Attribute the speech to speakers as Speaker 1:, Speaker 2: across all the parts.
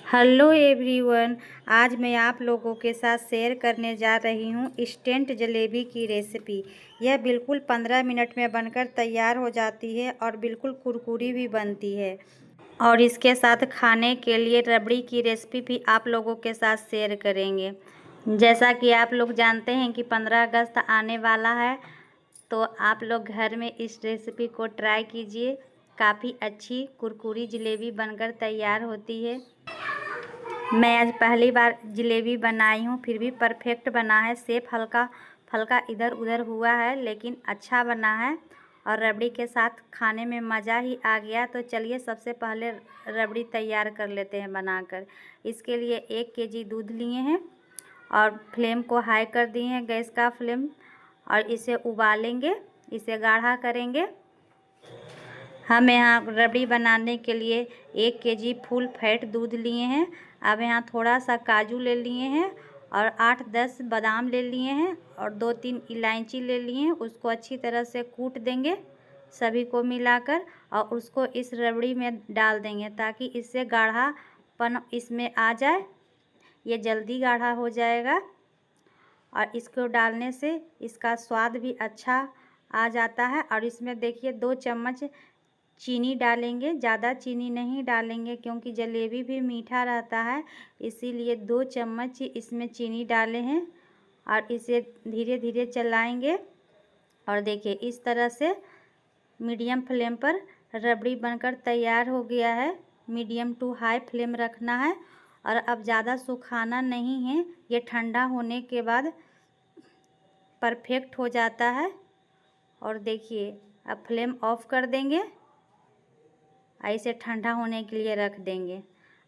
Speaker 1: Hello everyone. आज मैं आप लोगों के साथ शेयर करने जा रही हूँ इंस्टेंट जलेबी की रेसिपी। यह बिल्कुल 15 मिनट में बनकर तैयार हो जाती है और बिल्कुल कुरकुरी भी बनती है। और इसके साथ खाने के लिए रबड़ी की रेसिपी भी आप लोगों के साथ शेयर करेंगे। जैसा कि आप लोग जानते हैं कि 15 अगस्त आने वाला है, तो आप लोग घर में इस रेसिपी को ट्राई कीजिए। काफ़ी अच्छी कुरकुरी जलेबी बनकर तैयार होती है। मैं आज पहली बार जलेबी बनाई हूँ, फिर भी परफेक्ट बना है। शेप हल्का फल्का इधर उधर हुआ है, लेकिन अच्छा बना है और रबड़ी के साथ खाने में मज़ा ही आ गया। तो चलिए सबसे पहले रबड़ी तैयार कर लेते हैं बनाकर। इसके लिए 1 केजी दूध लिए हैं और फ्लेम को हाई कर दिए हैं, गैस का फ्लेम, और इसे उबालेंगे, इसे गाढ़ा करेंगे। हम यहाँ रबड़ी बनाने के लिए 1 केजी फुल फैट दूध लिए हैं। अब यहाँ थोड़ा सा काजू ले लिए हैं और 8-10 बादाम ले लिए हैं और 2-3 इलायची ले लिए हैं। उसको अच्छी तरह से कूट देंगे सभी को मिलाकर, और उसको इस रबड़ी में डाल देंगे ताकि इससे गाढ़ापन इसमें आ जाए। ये जल्दी गाढ़ा हो जाएगा और इसको डालने से इसका स्वाद भी अच्छा आ जाता है। और इसमें देखिए 2 चम्मच चीनी डालेंगे। ज़्यादा चीनी नहीं डालेंगे क्योंकि जलेबी भी मीठा रहता है, इसीलिए 2 चम्मच इसमें चीनी डाले हैं। और इसे धीरे धीरे चलाएंगे और देखिए इस तरह से मीडियम फ्लेम पर रबड़ी बनकर तैयार हो गया है। मीडियम टू हाई फ्लेम रखना है और अब ज़्यादा सुखाना नहीं है। ये ठंडा होने के बाद परफेक्ट हो जाता है। और देखिए अब फ्लेम ऑफ कर देंगे, ऐसे ठंडा होने के लिए रख देंगे।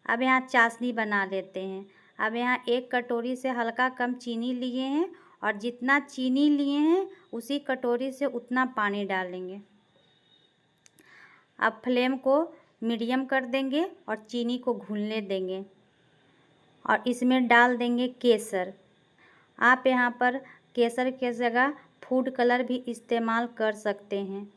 Speaker 1: अब यहाँ चाशनी बना लेते हैं। अब यहाँ 1 कटोरी से हल्का कम चीनी लिए हैं और जितना चीनी लिए हैं उसी कटोरी से उतना पानी डालेंगे। अब फ्लेम को मीडियम कर देंगे और चीनी को घुलने देंगे और इसमें डाल देंगे केसर। आप यहाँ पर केसर के जगह फूड कलर भी इस्तेमाल कर सकते हैं,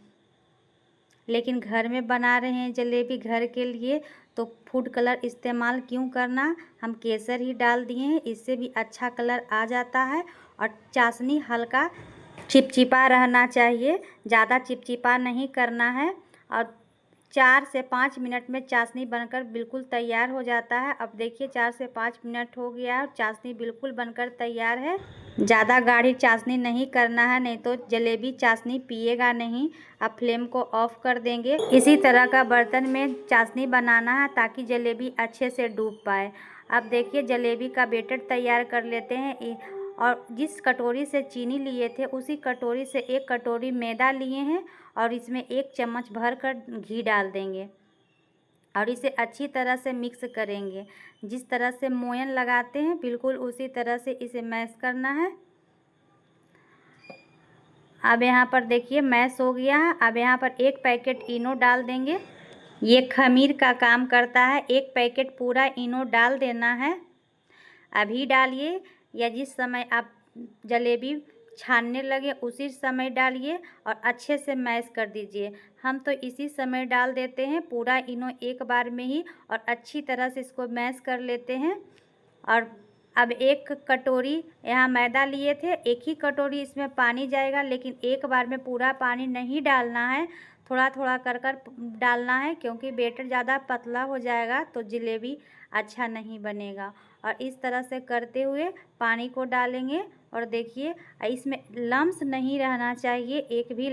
Speaker 1: लेकिन घर में बना रहे हैं जलेबी घर के लिए, तो फूड कलर इस्तेमाल क्यों करना, हम केसर ही डाल दिए हैं, इससे भी अच्छा कलर आ जाता है। और चाशनी हल्का चिपचिपा रहना चाहिए, ज़्यादा चिपचिपा नहीं करना है। और 4 से 5 मिनट में चाशनी बनकर बिल्कुल तैयार हो जाता है। अब देखिए 4 से 5 मिनट हो गया है और चाशनी बिल्कुल बनकर तैयार है। ज़्यादा गाढ़ी चाशनी नहीं करना है, नहीं तो जलेबी चाशनी पिएगा नहीं। अब फ्लेम को ऑफ कर देंगे। इसी तरह का बर्तन में चाशनी बनाना है ताकि जलेबी अच्छे से डूब पाए। अब देखिए जलेबी का बैटर तैयार कर लेते हैं। और जिस कटोरी से चीनी लिए थे उसी कटोरी से 1 कटोरी मैदा लिए हैं और इसमें 1 चम्मच भर कर घी डाल देंगे और इसे अच्छी तरह से मिक्स करेंगे। जिस तरह से मोयन लगाते हैं बिल्कुल उसी तरह से इसे मैश करना है। अब यहाँ पर देखिए मैश हो गया है। अब यहाँ पर 1 पैकेट इनो डाल देंगे। ये खमीर का काम करता है। 1 पैकेट पूरा इनो डाल देना है। अभी डालिए या जिस समय आप जलेबी छानने लगे उसी समय डालिए और अच्छे से मैश कर दीजिए। हम तो इसी समय डाल देते हैं पूरा इनो एक बार में ही और अच्छी तरह से इसको मैश कर लेते हैं। और अब 1 कटोरी यहाँ मैदा लिए थे, 1 ही कटोरी इसमें पानी जाएगा, लेकिन एक बार में पूरा पानी नहीं डालना है, थोड़ा थोड़ा कर कर डालना है क्योंकि बैटर ज़्यादा पतला हो जाएगा तो जलेबी अच्छा नहीं बनेगा। और इस तरह से करते हुए पानी को डालेंगे और देखिए इसमें लम्स नहीं रहना चाहिए, एक भी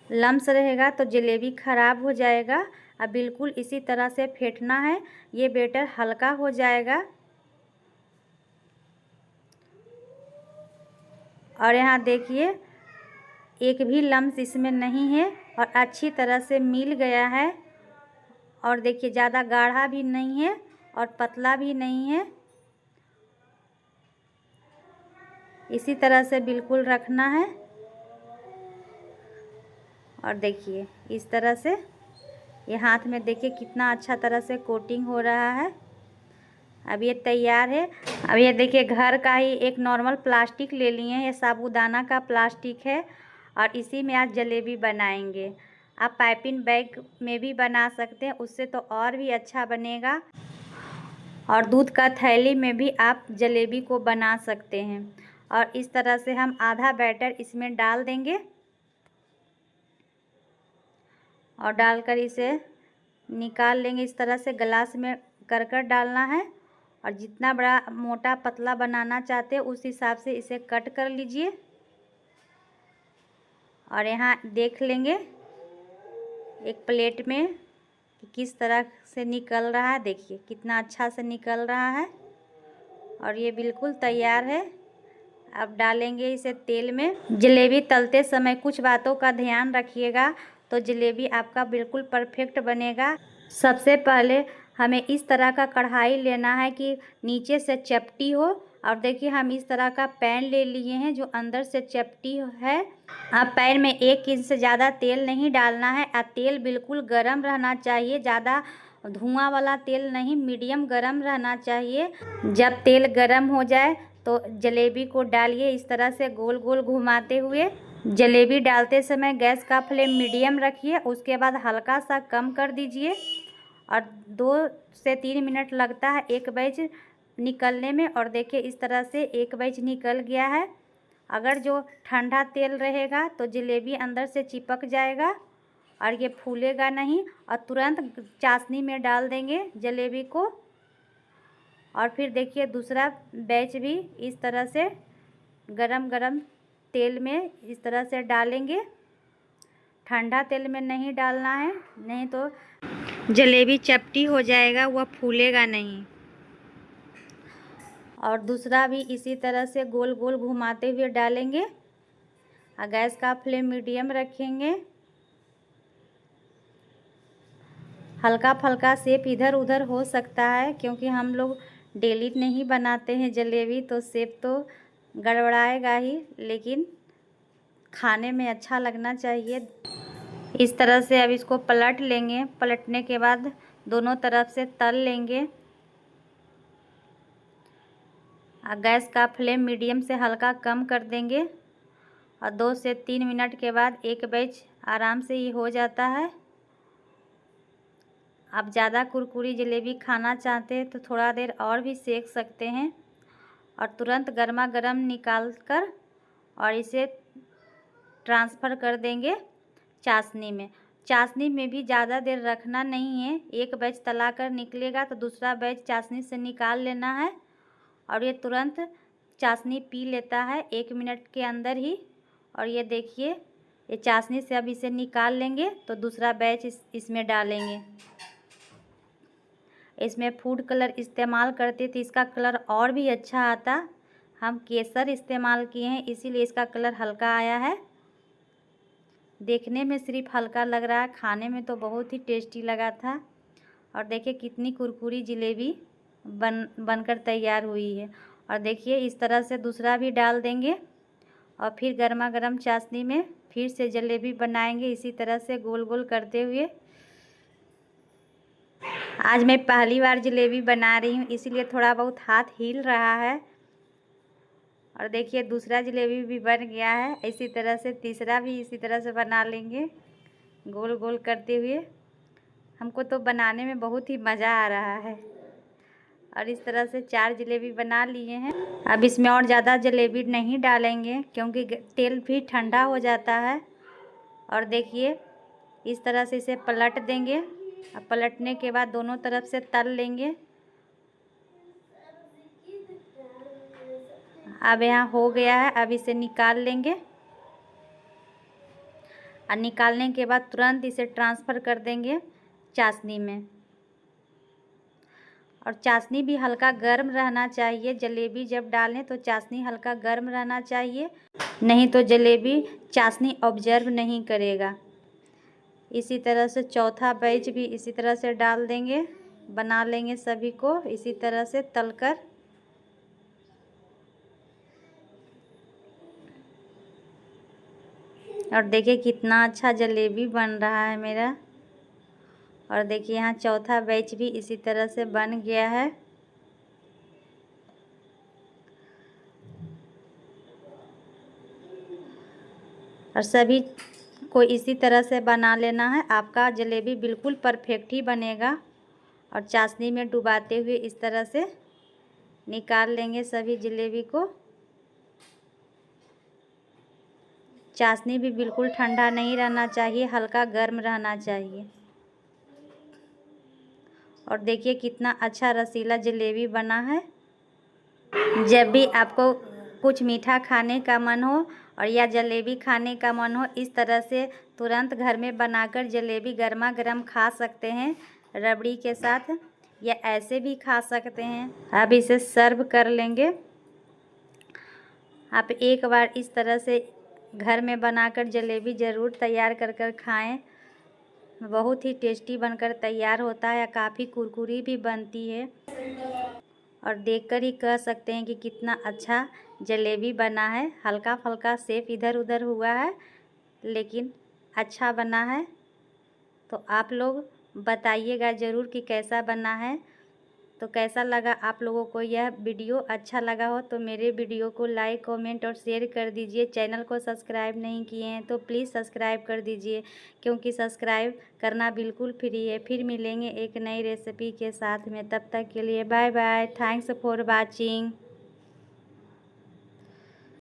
Speaker 1: लम्स रहेगा तो जलेबी ख़राब हो जाएगा। अब बिल्कुल इसी तरह से फेंटना है, ये बैटर हल्का हो जाएगा। और यहाँ देखिए एक भी लम्स इसमें नहीं है और अच्छी तरह से मिल गया है। और देखिए ज़्यादा गाढ़ा भी नहीं है और पतला भी नहीं है, इसी तरह से बिल्कुल रखना है। और देखिए इस तरह से ये हाथ में देखिए कितना अच्छा तरह से कोटिंग हो रहा है। अब ये तैयार है। अब ये देखिए घर का ही एक नॉर्मल प्लास्टिक ले लिए हैं, ये साबूदाना का प्लास्टिक है और इसी में आज जलेबी बनाएंगे। आप पाइपिंग बैग में भी बना सकते हैं, उससे तो और भी अच्छा बनेगा। और दूध का थैली में भी आप जलेबी को बना सकते हैं। और इस तरह से हम आधा बैटर इसमें डाल देंगे और डालकर इसे निकाल लेंगे। इस तरह से ग्लास में कर डालना है और जितना बड़ा मोटा पतला बनाना चाहते हैं उस हिसाब से इसे कट कर लीजिए। और यहाँ देख लेंगे एक प्लेट में कि किस तरह से निकल रहा है। देखिए कितना अच्छा से निकल रहा है और ये बिल्कुल तैयार है। अब डालेंगे इसे तेल में। जलेबी तलते समय कुछ बातों का ध्यान रखिएगा तो जलेबी आपका बिल्कुल परफेक्ट बनेगा। सबसे पहले हमें इस तरह का कढ़ाई लेना है कि नीचे से चपटी हो। और देखिए हम इस तरह का पैन ले लिए हैं जो अंदर से चपटी है। अब पैन में 1 इंच से ज़्यादा तेल नहीं डालना है और तेल बिल्कुल गरम रहना चाहिए, ज़्यादा धुआं वाला तेल नहीं, मीडियम गरम रहना चाहिए। जब तेल गरम हो जाए तो जलेबी को डालिए इस तरह से गोल गोल घुमाते हुए। जलेबी डालते समय गैस का फ्लेम मीडियम रखिए, उसके बाद हल्का सा कम कर दीजिए। और 2 से 3 मिनट लगता है एक बैच निकलने में। और देखिए इस तरह से एक बैच निकल गया है। अगर जो ठंडा तेल रहेगा तो जलेबी अंदर से चिपक जाएगा और ये फूलेगा नहीं। और तुरंत चाशनी में डाल देंगे जलेबी को। और फिर देखिए दूसरा बैच भी इस तरह से गरम गरम तेल में इस तरह से डालेंगे। ठंडा तेल में नहीं डालना है, नहीं तो जलेबी चपटी हो जाएगा, वह फूलेगा नहीं। और दूसरा भी इसी तरह से गोल गोल घुमाते हुए डालेंगे और गैस का फ्लेम मीडियम रखेंगे। हल्का फल्का शेप इधर उधर हो सकता है क्योंकि हम लोग डेली नहीं बनाते हैं जलेबी, तो शेप तो गड़बड़ाएगा ही, लेकिन खाने में अच्छा लगना चाहिए। इस तरह से अब इसको पलट लेंगे। पलटने के बाद दोनों तरफ से तल लेंगे। गैस का फ्लेम मीडियम से हल्का कम कर देंगे और 2 से 3 मिनट के बाद एक बैच आराम से ही हो जाता है। आप ज़्यादा कुरकुरी जलेबी खाना चाहते हैं तो थोड़ा देर और भी सेक सकते हैं। और तुरंत गर्मा गर्म निकाल कर और इसे ट्रांसफ़र कर देंगे चाशनी में। चाशनी में भी ज़्यादा देर रखना नहीं है। एक बैच तला कर निकलेगा तो दूसरा बैच चाशनी से निकाल लेना है और ये तुरंत चाशनी पी लेता है 1 मिनट के अंदर ही। और ये देखिए ये चाशनी से अब इसे निकाल लेंगे तो दूसरा बैच इसमें डालेंगे। इसमें फूड कलर इस्तेमाल करते थे, इसका कलर और भी अच्छा आता। हम केसर इस्तेमाल किए हैं इसीलिए इसका कलर हल्का आया है। देखने में सिर्फ हल्का लग रहा है, खाने में तो बहुत ही टेस्टी लगा था। और देखिए कितनी कुरकुरी जलेबी बनकर तैयार हुई है। और देखिए इस तरह से दूसरा भी डाल देंगे और फिर गर्मा गर्म चाशनी में फिर से जलेबी बनाएंगे इसी तरह से गोल गोल करते हुए। आज मैं पहली बार जलेबी बना रही हूँ इसीलिए थोड़ा बहुत हाथ हिल रहा है। और देखिए दूसरा जलेबी भी बन गया है। इसी तरह से तीसरा भी इसी तरह से बना लेंगे गोल गोल करते हुए। हमको तो बनाने में बहुत ही मज़ा आ रहा है। और इस तरह से 4 जलेबी बना लिए हैं। अब इसमें और ज़्यादा जलेबी नहीं डालेंगे क्योंकि तेल भी ठंडा हो जाता है। और देखिए इस तरह से इसे पलट देंगे और पलटने के बाद दोनों तरफ से तल लेंगे। अब यहाँ हो गया है, अब इसे निकाल लेंगे और निकालने के बाद तुरंत इसे ट्रांसफ़र कर देंगे चाशनी में। और चाशनी भी हल्का गर्म रहना चाहिए। जलेबी जब डालें तो चाशनी हल्का गर्म रहना चाहिए, नहीं तो जलेबी चाशनी ऑब्जर्व नहीं करेगा। इसी तरह से चौथा बैच भी इसी तरह से डाल देंगे, बना लेंगे सभी को इसी तरह से तलकर। और देखिए कितना अच्छा जलेबी बन रहा है मेरा। और देखिए यहाँ चौथा बैच भी इसी तरह से बन गया है। और सभी आपको इसी तरह से बना लेना है। आपका जलेबी बिल्कुल परफेक्ट ही बनेगा। और चाशनी में डुबाते हुए इस तरह से निकाल लेंगे सभी जलेबी को। चाशनी भी बिल्कुल ठंडा नहीं रहना चाहिए, हल्का गर्म रहना चाहिए। और देखिए कितना अच्छा रसीला जलेबी बना है। जब भी आपको कुछ मीठा खाने का मन हो और या जलेबी खाने का मन हो, इस तरह से तुरंत घर में बनाकर जलेबी गर्मा गर्म खा सकते हैं रबड़ी के साथ, या ऐसे भी खा सकते हैं। अब इसे सर्व कर लेंगे। आप एक बार इस तरह से घर में बनाकर जलेबी ज़रूर तैयार कर खाएं। बहुत ही टेस्टी बनकर तैयार होता है, काफ़ी कुरकुरी भी बनती है। और देखकर ही कह सकते हैं कि कितना अच्छा जलेबी बना है। हल्का फुल्का शेप इधर उधर हुआ है, लेकिन अच्छा बना है। तो आप लोग बताइएगा ज़रूर कि कैसा बना है। तो कैसा लगा आप लोगों को यह वीडियो? अच्छा लगा हो तो मेरे वीडियो को लाइक, कमेंट और शेयर कर दीजिए। चैनल को सब्सक्राइब नहीं किए हैं तो प्लीज़ सब्सक्राइब कर दीजिए, क्योंकि सब्सक्राइब करना बिल्कुल फ्री है। फिर मिलेंगे एक नई रेसिपी के साथ में, तब तक के लिए bye bye. Thanks for watching.